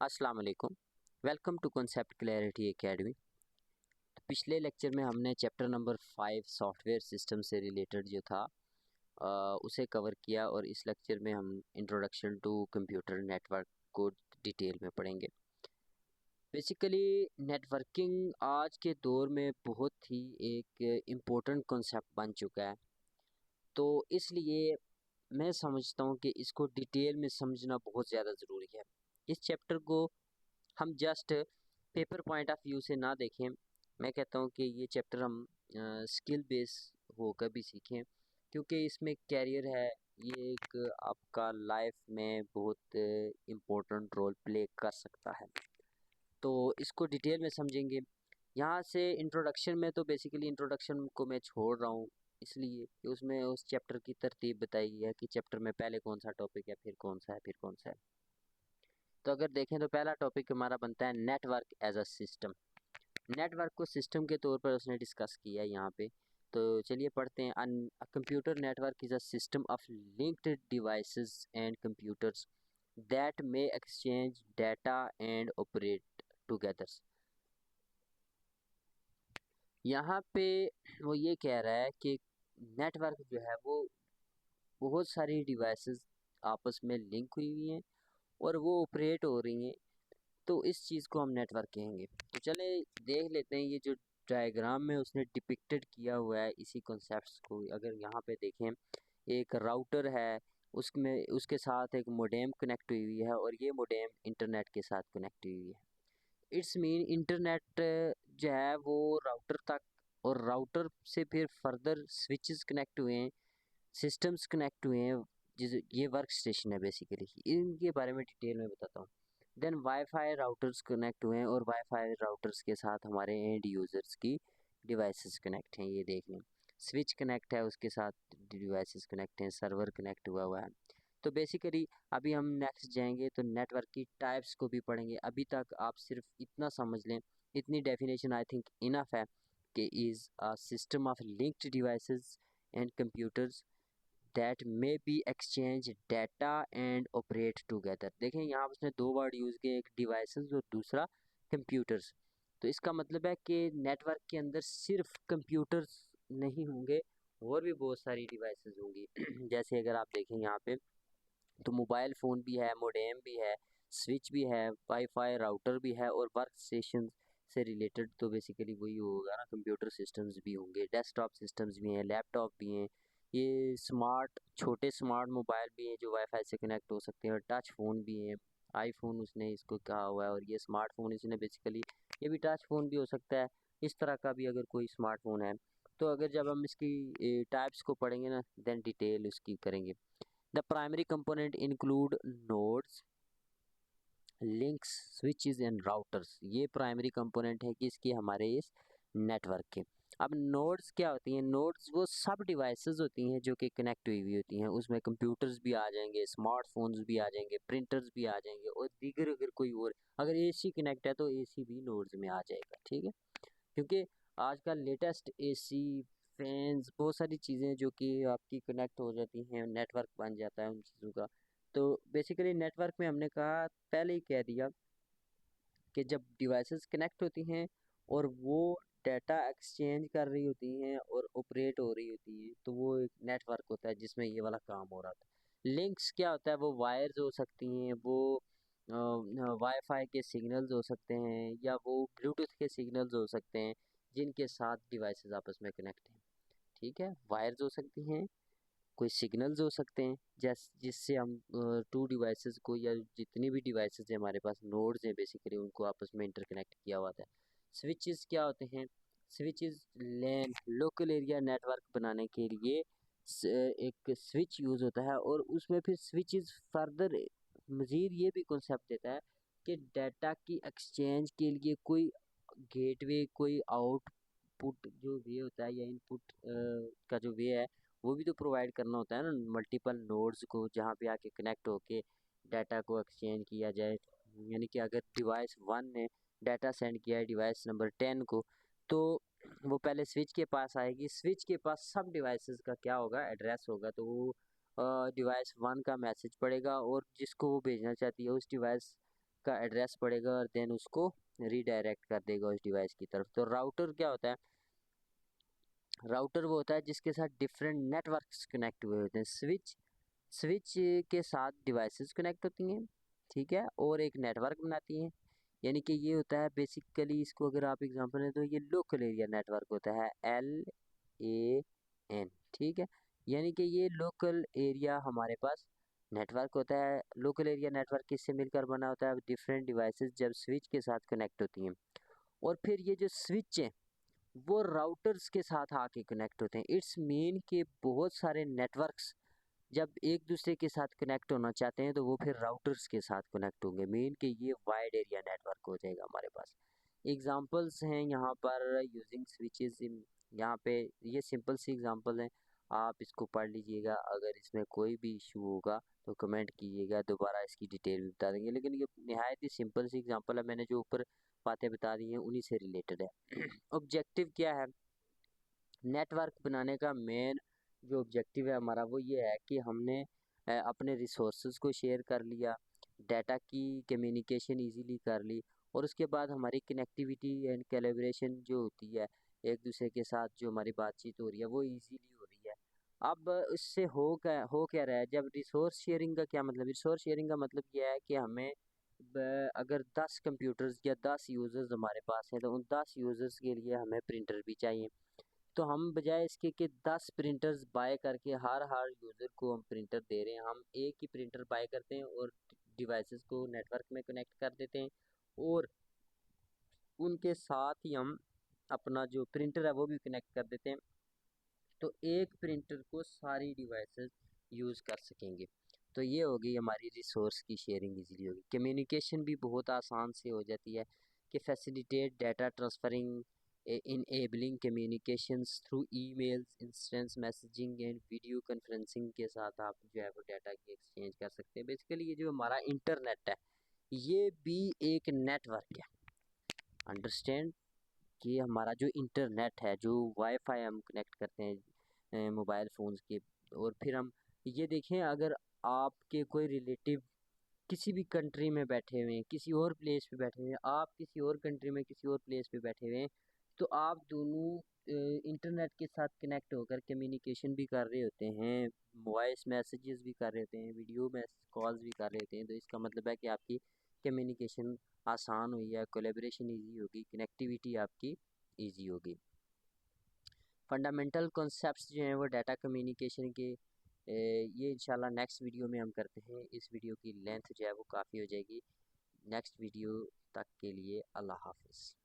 अस्सलाम वालेकुम। Welcome to Concept Clarity Academy. तो पिछले लेक्चर में हमने चैप्टर नंबर 5 सॉफ्टवेयर सिस्टम से रिलेटेड जो था उसे कवर किया और इस लेक्चर में हम इंट्रोडक्शन टू कंप्यूटर नेटवर्क को डिटेल में पढ़ेंगे। बेसिकली नेटवर्किंग आज के दौर में बहुत ही एक इम्पोर्टेंट कॉन्सेप्ट बन चुका है, तो इसलिए मैं समझता हूँ कि इसको डिटेल में समझना बहुत ज़्यादा ज़रूरी है। इस चैप्टर को हम just paper point of view से ना देखें, मैं कहता हूँ कि ये चैप्टर हम स्किल बेस होकर भी सीखें, क्योंकि इसमें कैरियर है, ये एक आपका लाइफ में बहुत इम्पोर्टेंट रोल प्ले कर सकता है। तो इसको डिटेल में समझेंगे। यहाँ से इंट्रोडक्शन में तो बेसिकली इंट्रोडक्शन को मैं छोड़ रहा हूँ, इसलिए कि उसमें उस चैप्टर की तरतीब बताई गई है कि चैप्टर में पहले कौन सा टॉपिक है, फिर कौन सा है, फिर कौन सा है। तो अगर देखें तो पहला टॉपिक हमारा बनता है network as a system. Network को सिस्टम के तौर पर उसने डिस्कस किया है यहाँ पे। तो चलिए पढ़ते हैं। A computer network is a system of linked devices and computers that may exchange data and operate together. यहाँ पे वो ये कह रहा है कि नेटवर्क जो है वो बहुत सारी डिवाइसेस आपस में लिंक हुई हुई हैं और वो ऑपरेट हो रही हैं, तो इस चीज़ को हम नेटवर्क कहेंगे। तो चले देख लेते हैं ये जो डायग्राम में उसने डिपिक्टेड किया हुआ है इसी कॉन्सेप्ट्स को। अगर यहाँ पे देखें, एक राउटर है, उसमें उसके साथ एक मोडेम कनेक्ट हुई हुई है और ये मोडेम इंटरनेट के साथ कनेक्ट हुई हुई है। इट्स मीन इंटरनेट जो है वो राउटर तक, और राउटर से फिर फर्दर स्विचेस कनेक्ट हुए हैं, सिस्टम्स कनेक्ट हुए हैं, जिस ये वर्क स्टेशन है बेसिकली। इनके बारे में डिटेल में बताता हूँ। देन वाईफाई राउटर्स कनेक्ट हुए हैं और वाईफाई राउटर्स के साथ हमारे एंड यूज़र्स की डिवाइसेस कनेक्ट हैं, ये देख लें। स्विच कनेक्ट है, उसके साथ डिवाइसेस कनेक्ट हैं, सर्वर कनेक्ट हुआ है। तो बेसिकली अभी हम नेक्स्ट जाएंगे तो नेटवर्क की टाइप्स को भी पढ़ेंगे। अभी तक आप सिर्फ इतना समझ लें, इतनी डेफिनेशन आई थिंक इनफ है कि is a system of linked devices and computers that may be exchange data and operate together. देखें यहाँ उसने दो वर्ड यूज़ किए, एक डिवाइसेस और दूसरा कंप्यूटर्स। तो इसका मतलब है कि नेटवर्क के अंदर सिर्फ कंप्यूटर्स नहीं होंगे, और भी बहुत सारी डिवाइसेस होंगी। जैसे अगर आप देखें यहाँ पे, तो मोबाइल फ़ोन भी है, मोडेम भी है, स्विच भी है, वाईफाई राउटर भी है, और वर्क स्टेशन से रिलेटेड तो बेसिकली वही होगा ना, कंप्यूटर सिस्टम्स भी होंगे, डेस्कटॉप सिस्टम्स भी हैं, लैपटॉप भी हैं, ये स्मार्ट छोटे स्मार्ट मोबाइल भी हैं जो वाईफाई से कनेक्ट हो सकते हैं, और टच फ़ोन भी हैं। आईफोन उसने इसको कहा हुआ है, और ये स्मार्टफोन इसने बेसिकली, ये भी टच फ़ोन भी हो सकता है, इस तरह का भी अगर कोई स्मार्टफोन है। तो अगर जब हम इसकी टाइप्स को पढ़ेंगे ना, देन डिटेल उसकी करेंगे। The primary component include nodes, links, switches and routers। ये प्राइमरी कंपोनेंट है कि इसकी हमारे इस नेटवर्क के। अब नोड्स क्या होती हैं? नोड्स वो सब डिवाइसेस होती हैं जो कि कनेक्ट हुई हुई होती हैं। उसमें कंप्यूटर्स भी आ जाएंगे, स्मार्टफोन्स भी आ जाएंगे, प्रिंटर्स भी आ जाएंगे, और दीगर अगर कोई और, अगर एसी कनेक्ट है तो एसी भी नोड्स में आ जाएगा, ठीक है। क्योंकि आजकल लेटेस्ट एसी, फैंस, बहुत सारी चीज़ें जो कि आपकी कनेक्ट हो जाती हैं, नेटवर्क बन जाता है उन चीज़ों का। तो बेसिकली नेटवर्क में हमने कहा, पहले ही कह दिया कि जब डिवाइसेस कनेक्ट होती हैं और वो डाटा एक्सचेंज कर रही होती हैं और ऑपरेट हो रही होती हैं, तो वो एक नेटवर्क होता है जिसमें ये वाला काम हो रहा था। लिंक्स क्या होता है? वो वायर्स हो सकती हैं, वो वाईफाई के सिग्नल्स हो सकते हैं, या वो ब्लूटूथ के सिग्नल्स हो सकते हैं जिनके साथ डिवाइसेस आपस में कनेक्ट हैं, ठीक है। वायर्स हो सकती हैं, कोई सिग्नल्स हो सकते हैं, जिससे हम टू डिवाइसेस को, या जितनी भी डिवाइसेस हैं हमारे पास, नोड्स हैं बेसिकली, उनको आपस में इंटरकनेक्ट किया हुआ था। स्विचेस क्या होते हैं? स्विचेस लैन लोकल एरिया नेटवर्क बनाने के लिए एक स्विच यूज़ होता है, और उसमें फिर स्विचेस फर्दर मज़ीद ये भी कॉन्सेप्ट देता है कि डाटा की एक्सचेंज के लिए कोई गेटवे, कोई आउटपुट जो वे होता है, या इनपुट का जो वे है, वो भी तो प्रोवाइड करना होता है ना मल्टीपल नोड्स को, जहाँ पे आके कनेक्ट होके डाटा को एक्सचेंज किया जाए। यानी कि अगर डिवाइस 1 ने डाटा सेंड किया है डिवाइस नंबर 10 को, तो वो पहले स्विच के पास आएगी, स्विच के पास सब डिवाइसेस का क्या होगा, एड्रेस होगा, तो वो डिवाइस 1 का मैसेज पड़ेगा, और जिसको वो भेजना चाहती है उस डिवाइस का एड्रेस पड़ेगा और देन उसको रीडायरेक्ट कर देगा उस डिवाइस की तरफ। तो राउटर क्या होता है? राउटर वो होता है जिसके साथ डिफरेंट नेटवर्क्स कनेक्ट हुए होते हैं। स्विच के साथ डिवाइसेस कनेक्ट होती हैं, ठीक है, और एक नेटवर्क बनाती हैं। यानी कि ये होता है बेसिकली, इसको अगर आप एग्जांपल लें तो ये लोकल एरिया नेटवर्क होता है, LAN, ठीक है। यानी कि ये लोकल एरिया हमारे पास नेटवर्क होता है। लोकल एरिया नेटवर्क किससे मिलकर बना होता है? डिफरेंट डिवाइसेस जब स्विच के साथ कनेक्ट होती हैं, और फिर ये जो स्विच है वो राउटर्स के साथ आके कनेक्ट होते हैं। इट्स मीन कि बहुत सारे नेटवर्क्स जब एक दूसरे के साथ कनेक्ट होना चाहते हैं तो वो फिर राउटर्स के साथ कनेक्ट होंगे। मेन कि ये वाइड एरिया नेटवर्क हो जाएगा हमारे पास। एग्जांपल्स हैं यहाँ पर यूजिंग स्विचेस इन, यहाँ पे ये सिंपल सी एग्जांपल हैं, आप इसको पढ़ लीजिएगा। अगर इसमें कोई भी इशू होगा तो कमेंट कीजिएगा, दोबारा इसकी डिटेल भी बता देंगे। लेकिन ये नहायत ही सिंपल सी एग्जांपल है, मैंने जो ऊपर बातें बता दी हैं उन्हीं से रिलेटेड है। ऑब्जेक्टिव क्या है नेटवर्क बनाने का? मेन जो ऑब्जेक्टिव है हमारा वो ये है कि हमने अपने रिसोर्सेज को शेयर कर लिया, डाटा की कम्युनिकेशन इजीली कर ली, और उसके बाद हमारी कनेक्टिविटी एंड कोलैबोरेशन जो होती है एक दूसरे के साथ, जो हमारी बातचीत हो रही है वो इजीली हो रही है। अब इससे हो क्या रहा है? जब रिसोर्स शेयरिंग का क्या मतलब? रिसोर्स शेयरिंग का मतलब ये है कि हमें अगर 10 कंप्यूटर्स या 10 यूज़र्स हमारे पास हैं तो उन 10 यूज़र्स के लिए हमें प्रिंटर भी चाहिए। तो हम बजाय इसके कि 10 प्रिंटर्स बाय करके हर यूज़र को हम प्रिंटर दे रहे हैं, हम एक ही प्रिंटर बाय करते हैं और डिवाइसेस को नेटवर्क में कनेक्ट कर देते हैं, और उनके साथ ही हम अपना जो प्रिंटर है वो भी कनेक्ट कर देते हैं। तो एक प्रिंटर को सारी डिवाइसेस यूज़ कर सकेंगे। तो ये होगी हमारी रिसोर्स की शेयरिंग, इजीली होगी। कम्युनिकेशन भी बहुत आसान से हो जाती है कि facilitate data transferring, enabling communications through emails, instance messaging and video conferencing के साथ आप जो है वो डाटा की एक्सचेंज कर सकते हैं। बेसिकली ये जो हमारा इंटरनेट है ये भी एक नेटवर्क है। अंडरस्टैंड कि हमारा जो इंटरनेट है, जो वाईफाई हम कनेक्ट करते हैं मोबाइल फ़ोन्स के, और फिर हम ये देखें अगर आपके कोई रिलेटिव किसी भी कंट्री में बैठे हुए हैं, किसी और प्लेस पे बैठे हुए हैं, आप किसी और कंट्री में किसी और प्लेस पे बैठे हुए हैं, तो आप दोनों इंटरनेट के साथ कनेक्ट होकर कम्युनिकेशन भी कर रहे होते हैं, वॉइस मैसेजेस भी कर रहे होते हैं, वीडियो मैसेज कॉल्स भी कर रहे होते हैं। तो इसका मतलब है कि आपकी कम्युनिकेशन आसान हुई है, कोलेब्रेशन ईजी होगी, कनेक्टिविटी आपकी ईजी होगी। फंडामेंटल कॉन्सेप्ट्स जो हैं वो डाटा कम्युनिकेशन के ये इंशाल्लाह नेक्स्ट वीडियो में हम करते हैं। इस वीडियो की लेंथ जो है वो काफ़ी हो जाएगी। नेक्स्ट वीडियो तक के लिए अल्लाह हाफ़िज़।